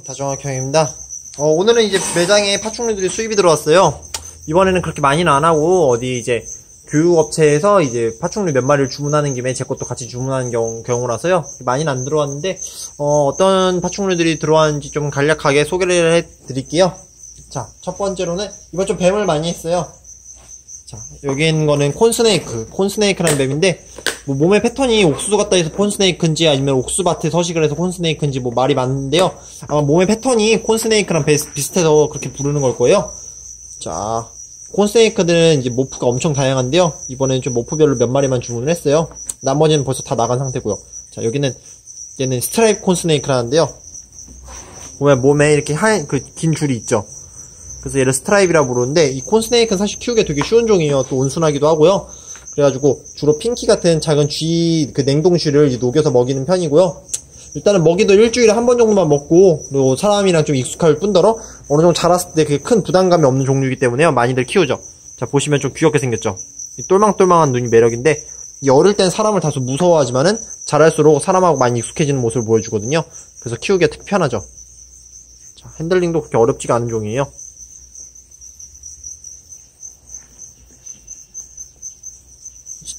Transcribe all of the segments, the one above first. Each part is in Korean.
다정학형입니다. 오늘은 이제 매장에 파충류들이 수입이 들어왔어요. 이번에는 그렇게 많이는 안 하고 어디 이제 교육업체에서 이제 파충류 몇 마리를 주문하는 김에 제 것도 같이 주문하는 경우라서요. 많이는 안 들어왔는데 어떤 파충류들이 들어왔는지 좀 간략하게 소개를 해드릴게요. 자, 첫 번째로는 이번 좀 뱀을 많이 했어요. 자, 여기 있는 거는 콘스네이크라는 뱀인데 뭐 몸의 패턴이 옥수수 같다 해서 콘스네이크인지 아니면 옥수밭에 서식을 해서 콘스네이크인지 뭐 말이 많은데요. 아마 몸의 패턴이 콘스네이크랑 비슷해서 그렇게 부르는 걸 거예요. 자, 콘스네이크들은 이제 모프가 엄청 다양한데요. 이번에는 좀 모프별로 몇 마리만 주문을 했어요. 나머지는 벌써 다 나간 상태고요. 자, 얘는 스트라이프 콘스네이크라는데요. 보면 몸에 이렇게 하얀 긴 줄이 있죠. 그래서 얘를 스트라이브라 부르는데 이 콘스네이크는 사실 키우기 되게 쉬운 종이에요. 또 온순하기도 하고요. 그래가지고 주로 핑키 같은 작은 쥐, 냉동쥐를 이제 녹여서 먹이는 편이고요. 일단은 먹이도 일주일에 한 번 정도만 먹고, 그리고 사람이랑 좀 익숙할 뿐더러 어느 정도 자랐을 때 그 큰 부담감이 없는 종류이기 때문에요. 많이들 키우죠. 자, 보시면 좀 귀엽게 생겼죠. 이 똘망똘망한 눈이 매력인데, 이 어릴 땐 사람을 다소 무서워하지만은 자랄수록 사람하고 많이 익숙해지는 모습을 보여주거든요. 그래서 키우기가 특히 편하죠. 자, 핸들링도 그렇게 어렵지가 않은 종이에요.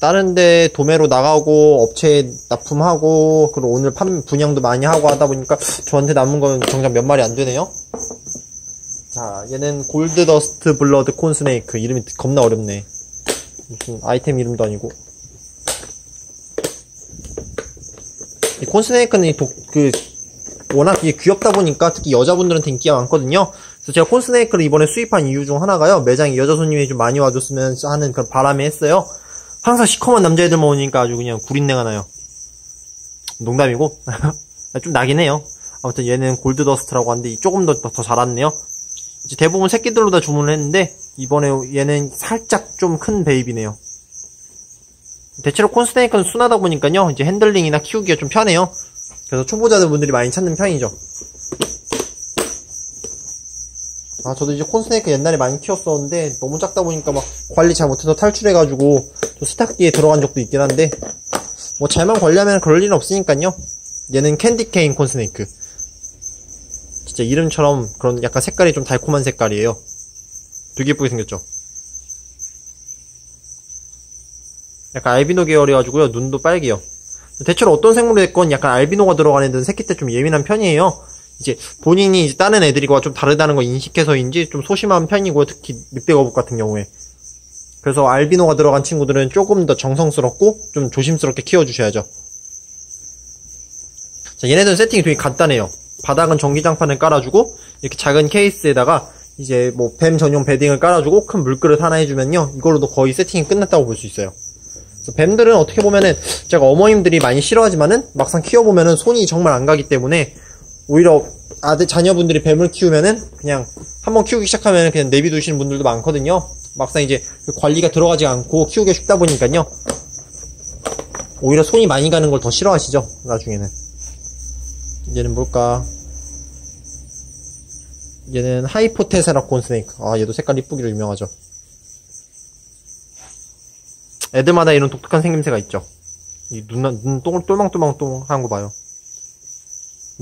다른데 도매로 나가고 업체에 납품하고 그리고 오늘 분양도 많이 하고 하다 보니까 저한테 남은 건 정작 몇 마리 안 되네요. 자, 얘는 골드더스트 블러드 콘스네이크. 이름이 겁나 어렵네. 무슨 아이템 이름도 아니고. 이 콘스네이크는 워낙 이게 귀엽다 보니까 특히 여자분들한테 인기가 많거든요. 그래서 제가 콘스네이크를 이번에 수입한 이유 중 하나가요, 매장에 여자 손님이 좀 많이 와줬으면 하는 그런 바람에 했어요. 항상 시커먼 남자애들만 오니까 아주 그냥 구린내가 나요. 농담이고 좀 나긴 해요. 아무튼 얘는 골드더스트라고 하는데 조금 더 자랐네요. 이제 대부분 새끼들로 다 주문을 했는데 이번에 얘는 살짝 좀 큰 베이비네요. 대체로 콘스네이크는 순하다 보니까요, 이제 핸들링이나 키우기가 좀 편해요. 그래서 초보자들 분들이 많이 찾는 편이죠. 아, 저도 이제 콘스네이크 옛날에 많이 키웠었는데 너무 작다 보니까 막 관리 잘 못해서 탈출해가지고 또 세탁기에 들어간 적도 있긴 한데 뭐 잘만 관리하면 그럴 일은 없으니까요. 얘는 캔디케인 콘스네이크. 진짜 이름처럼 그런 약간 색깔이 좀 달콤한 색깔이에요. 되게 예쁘게 생겼죠. 약간 알비노 계열이어가지고요, 눈도 빨개요. 대체로 어떤 생물이 됐건 약간 알비노가 들어간 애들은 새끼 때 좀 예민한 편이에요. 이제 본인이 이제 다른 애들과 좀 다르다는 걸 인식해서인지 좀 소심한 편이고요. 특히 늑대거북 같은 경우에. 그래서 알비노가 들어간 친구들은 조금 더 정성스럽고 좀 조심스럽게 키워주셔야죠. 자, 얘네들은 세팅이 되게 간단해요. 바닥은 전기장판을 깔아주고 이렇게 작은 케이스에다가 이제 뭐 뱀 전용 베딩을 깔아주고 큰 물그릇 하나 해주면요, 이걸로도 거의 세팅이 끝났다고 볼 수 있어요. 그래서 뱀들은 어떻게 보면은 제가 어머님들이 많이 싫어하지만은 막상 키워보면은 손이 정말 안 가기 때문에 오히려 자녀분들이 뱀을 키우면은 그냥 한번 키우기 시작하면 그냥 내비두시는 분들도 많거든요. 막상 이제 관리가 들어가지 않고 키우기 쉽다 보니까요, 오히려 손이 많이 가는 걸 더 싫어하시죠, 나중에는. 얘는 뭘까? 얘는 하이포테세라 콘스네이크. 아, 얘도 색깔 이쁘기로 유명하죠. 애들마다 이런 독특한 생김새가 있죠. 이 눈 똘망똘망한 거 봐요.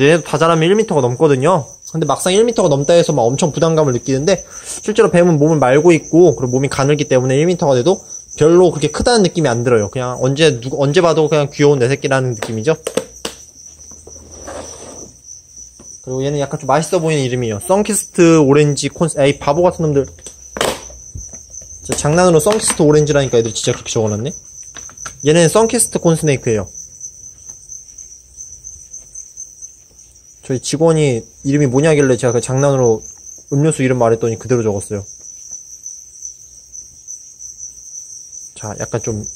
얘네도 다 자라면 1m가 넘거든요. 근데 막상 1m가 넘다 해서 막 엄청 부담감을 느끼는데 실제로 뱀은 몸을 말고 있고 그리고 몸이 가늘기 때문에 1m가 돼도 별로 그렇게 크다는 느낌이 안 들어요. 그냥 언제 봐도 그냥 귀여운 내 새끼라는 느낌이죠. 그리고 얘는 약간 좀 맛있어 보이는 이름이에요. 선키스트 오렌지 에이, 바보 같은 놈들. 장난으로 선키스트 오렌지라니까 애들 진짜 그렇게 적어놨네. 얘는 선키스트 콘스네이크예요. 저희 직원이 이름이 뭐냐길래 제가 그 장난으로 음료수 이름 말했더니 그대로 적었어요. 자, 약간 좀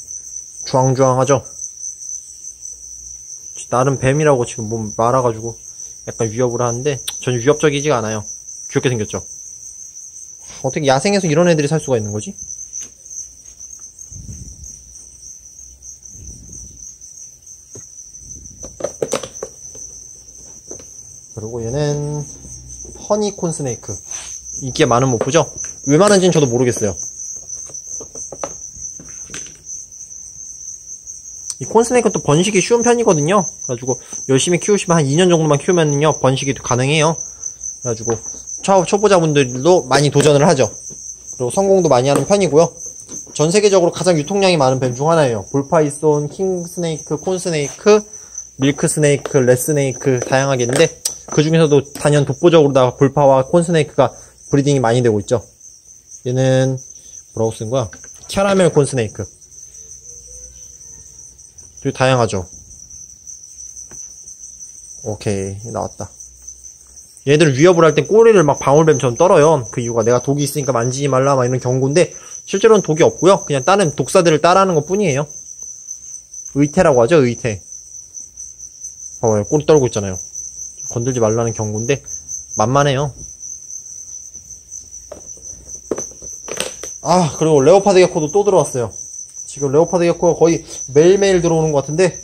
주황주황하죠? 나름 뱀이라고 지금 몸 말아가지고 약간 위협을 하는데 전혀 위협적이지가 않아요. 귀엽게 생겼죠? 어떻게 야생에서 이런 애들이 살 수가 있는 거지? 그리고 얘는 허니 콘스네이크. 인기가 많은 모프죠? 왜 많은지는 저도 모르겠어요. 이 콘스네이크는 또 번식이 쉬운 편이거든요. 그래가지고 열심히 키우시면 한 2년 정도만 키우면요 번식이 가능해요. 그래가지고 초보자분들도 많이 도전을 하죠. 그리고 성공도 많이 하는 편이고요. 전 세계적으로 가장 유통량이 많은 뱀 중 하나예요. 볼파이손, 킹스네이크, 콘스네이크, 밀크스네이크, 레스네이크 다양하게 있는데 그 중에서도 단연 독보적으로 볼파와 콘스네이크가 브리딩이 많이 되고 있죠. 얘는 뭐라고 쓴 거야? 캐러멜 콘스네이크. 되게 다양하죠. 오케이, 나왔다. 얘들 위협을 할 때 꼬리를 막 방울뱀처럼 떨어요. 그 이유가 내가 독이 있으니까 만지지 말라 막 이런 경고인데 실제로는 독이 없고요. 그냥 다른 독사들을 따라하는 것 뿐이에요. 의태라고 하죠, 의태. 봐봐요, 꼬리 떨고 있잖아요. 건들지 말라는 경고인데 만만해요. 아, 그리고 레오파드 게코도 또 들어왔어요. 지금 레오파드 게코가 거의 매일매일 들어오는 것 같은데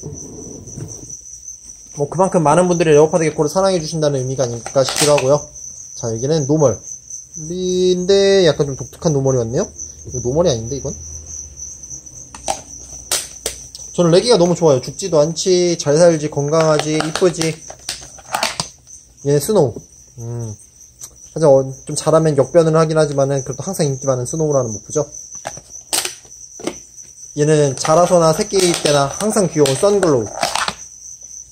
뭐 그만큼 많은 분들이 레오파드 게코를 사랑해 주신다는 의미가 아닐까 싶기도 하고요. 자, 여기는 노멀인데 약간 좀 독특한 노멀이었네요. 이거 노멀이 아닌데 이건? 저는 레기가 너무 좋아요. 죽지도 않지, 잘 살지, 건강하지, 이쁘지. 얘는 스노우. 하지만 좀 잘하면 역변을 하긴 하지만은 그래도 항상 인기 많은 스노우라는 모프죠. 얘는 자라서나 새끼일 때나 항상 귀여운 선글로우.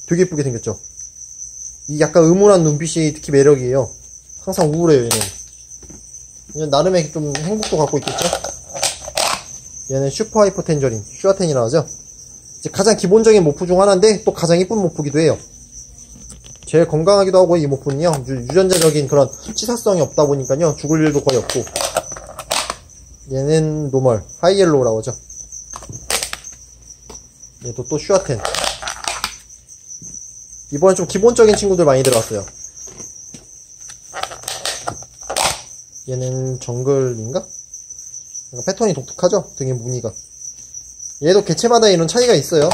되게 예쁘게 생겼죠. 이 약간 음울한 눈빛이 특히 매력이에요. 항상 우울해요, 얘는. 나름의 좀 행복도 갖고 있겠죠. 얘는 슈퍼 하이퍼 텐저린, 슈아텐이라고 하죠. 이제 가장 기본적인 모프 중 하나인데 또 가장 이쁜 모프기도 해요. 제일 건강하기도 하고 이 모프는요 유전자적인 그런 치사성이 없다 보니까요 죽을 일도 거의 없고. 얘는 노멀 하이옐로우라고 하죠. 얘도 또 슈아텐. 이번엔 좀 기본적인 친구들 많이 들어왔어요. 얘는 정글인가? 패턴이 독특하죠? 등의 무늬가. 얘도 개체마다 이런 차이가 있어요.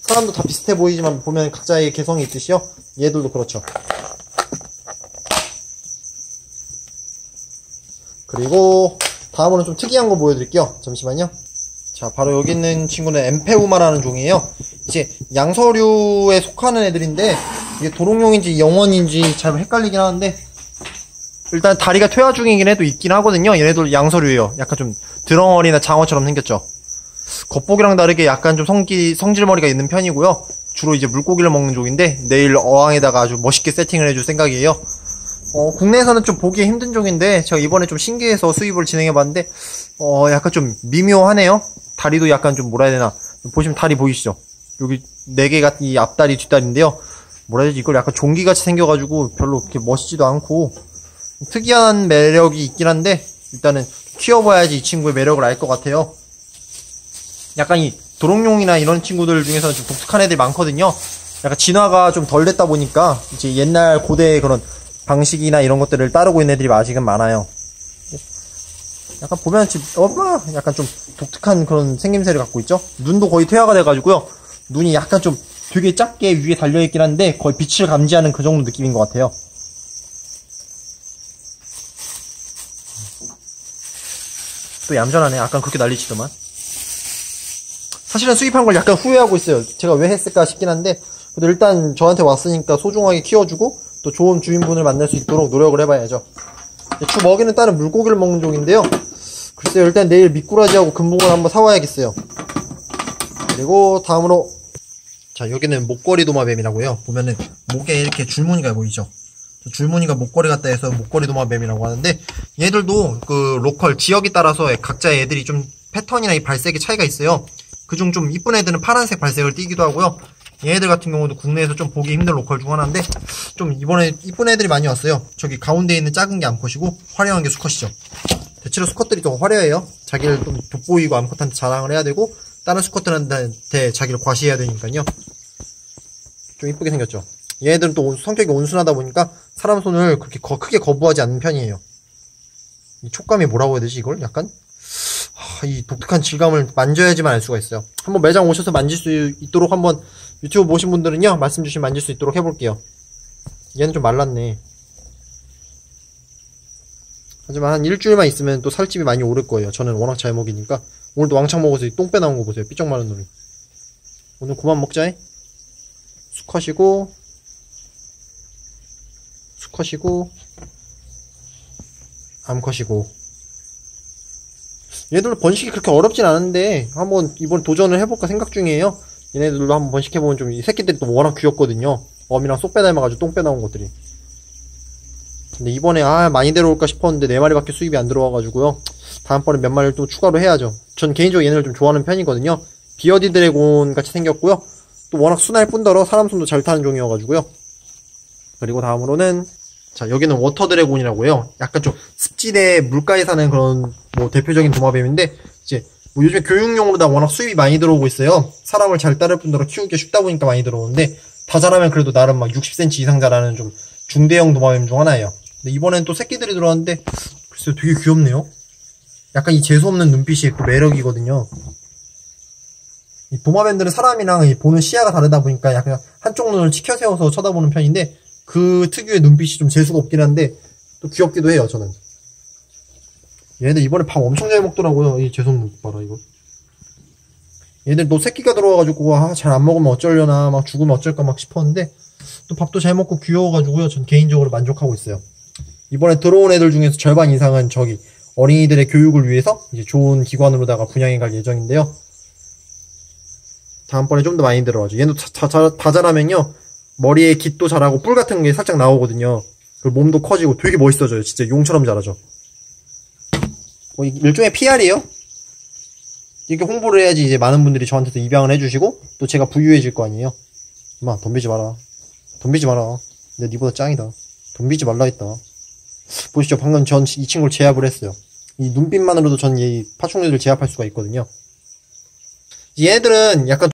사람도 다 비슷해 보이지만 보면 각자의 개성이 있듯이요. 얘들도 그렇죠. 그리고 다음으로는 좀 특이한 거 보여드릴게요. 잠시만요. 자, 바로 여기 있는 친구는 엠페우마라는 종이에요. 이제 양서류에 속하는 애들인데 이게 도롱뇽인지 영원인지 잘 헷갈리긴 하는데 일단 다리가 퇴화 중이긴 해도 있긴 하거든요. 얘네들 양서류예요. 약간 좀 드렁어리나 장어처럼 생겼죠. 겉보기랑 다르게 약간 좀 성질머리가 있는 편이고요. 주로 이제 물고기를 먹는 종인데 내일 어항에다가 아주 멋있게 세팅을 해줄 생각이에요. 국내에서는 좀 보기 힘든 종인데 제가 이번에 좀 신기해서 수입을 진행해봤는데 약간 좀 미묘하네요. 다리도 약간 좀 뭐라 해야 되나, 보시면 다리 보이시죠? 여기 4개가 이 앞다리 뒷다리인데요. 뭐라 해야 되지, 이걸 약간 종기같이 생겨가지고 별로 그렇게 멋있지도 않고 특이한 매력이 있긴 한데 일단은 키워봐야지 이 친구의 매력을 알 것 같아요. 약간 이 도롱뇽이나 이런 친구들 중에서는 좀 독특한 애들이 많거든요. 약간 진화가 좀 덜 됐다 보니까 이제 옛날 고대의 그런 방식이나 이런 것들을 따르고 있는 애들이 아직은 많아요. 약간 보면 약간 좀 독특한 그런 생김새를 갖고 있죠. 눈도 거의 퇴화가 돼가지고요. 눈이 약간 좀 되게 작게 위에 달려있긴 한데 거의 빛을 감지하는 그 정도 느낌인 것 같아요. 또 얌전하네. 아까 그렇게 난리치더만. 사실은 수입한 걸 약간 후회하고 있어요. 제가 왜 했을까 싶긴 한데 근데 일단 저한테 왔으니까 소중하게 키워주고 또 좋은 주인분을 만날 수 있도록 노력을 해봐야죠. 주 먹이는 다른 물고기를 먹는 종인데요. 글쎄요, 일단 내일 미꾸라지하고 금붕어를 한번 사와야겠어요. 그리고 다음으로 자, 여기는 목걸이 도마뱀이라고요. 보면은 목에 이렇게 줄무늬가 보이죠. 줄무늬가 목걸이 같다 해서 목걸이 도마뱀이라고 하는데 얘들도 그 로컬 지역에 따라서 각자의 애들이 좀 패턴이나 이 발색의 차이가 있어요. 그중 좀 이쁜 애들은 파란색 발색을 띠기도 하고요. 얘네들 같은 경우도 국내에서 좀 보기 힘든 로컬 중 하나인데 좀 이번에 이쁜 애들이 많이 왔어요. 저기 가운데에 있는 작은 게 암컷이고 화려한 게 수컷이죠. 대체로 수컷들이 더 화려해요. 자기를 좀 돋보이고 암컷한테 자랑을 해야 되고 다른 수컷들한테 자기를 과시해야 되니까요. 좀 이쁘게 생겼죠. 얘네들은 또 성격이 온순하다 보니까 사람 손을 그렇게 크게 거부하지 않는 편이에요. 이 촉감이 뭐라고 해야 되지 이걸? 약간? 이 독특한 질감을 만져야지만 알 수가 있어요. 한번 매장 오셔서 만질 수 있도록 한번 유튜브 보신 분들은요 말씀 주시면 만질 수 있도록 해볼게요. 얘는 좀 말랐네. 하지만 한 일주일만 있으면 또 살집이 많이 오를 거예요. 저는 워낙 잘 먹이니까. 오늘도 왕창 먹어서 똥 빼 나온 거 보세요. 삐쩍 마른 놈이. 오늘 그만 먹자. 수컷이고 암컷이고. 얘들도 번식이 그렇게 어렵진 않은데 한번 이번 도전을 해볼까 생각 중이에요. 얘네들도 한번 번식해보면 좀, 이 새끼들이 또 워낙 귀엽거든요. 어미랑 쏙 빼닮아가지고 똥 빼나온 것들이. 근데 이번에 많이 데려올까 싶었는데 4마리밖에 수입이 안 들어와가지고요. 다음번에 몇 마리를 또 추가로 해야죠. 전 개인적으로 얘네를 좀 좋아하는 편이거든요. 비어디 드래곤 같이 생겼고요. 또 워낙 순할 뿐더러 사람 손도 잘 타는 종이어가지고요. 그리고 다음으로는, 자, 여기는 워터 드래곤이라고요. 약간 좀 습지대 물가에 사는 그런 뭐 대표적인 도마뱀인데, 이제 뭐 요즘에 교육용으로 다 워낙 수입이 많이 들어오고 있어요. 사람을 잘 따를 뿐더러 키우기가 쉽다 보니까 많이 들어오는데, 다 자라면 그래도 나름 막 60cm 이상 자라는 좀 중대형 도마뱀 중 하나예요. 근데 이번엔 또 새끼들이 들어왔는데, 글쎄요, 되게 귀엽네요. 약간 이 재수없는 눈빛이 그 매력이거든요. 이 도마뱀들은 사람이랑 이 보는 시야가 다르다 보니까 약간 한쪽 눈을 치켜 세워서 쳐다보는 편인데, 그 특유의 눈빛이 좀 재수가 없긴 한데 또 귀엽기도 해요. 저는 얘네들 이번에 밥 엄청 잘 먹더라고요. 이 재수없는 눈 봐라 이거. 얘들 또 새끼가 들어와가지고 잘 안 먹으면 어쩌려나 막 죽으면 어쩔까 막 싶었는데 또 밥도 잘 먹고 귀여워가지고요. 전 개인적으로 만족하고 있어요. 이번에 들어온 애들 중에서 절반 이상은 저기 어린이들의 교육을 위해서 이제 좋은 기관으로다가 분양해 갈 예정인데요. 다음번에 좀 더 많이 들어와죠. 얘도 다 자라면요, 머리에 깃도 자라고 뿔 같은 게 살짝 나오거든요. 그리고 몸도 커지고 되게 멋있어져요. 진짜 용처럼 자라죠. 일종의 PR이에요. 이렇게 홍보를 해야지 이제 많은 분들이 저한테도 입양을 해주시고 또 제가 부유해질 거 아니에요. 엄마 덤비지 마라. 내가 니보다 짱이다. 덤비지 말라 했다. 보시죠. 방금 전 이 친구를 제압을 했어요. 이 눈빛만으로도 전 이 파충류들 제압할 수가 있거든요. 얘네들은 약간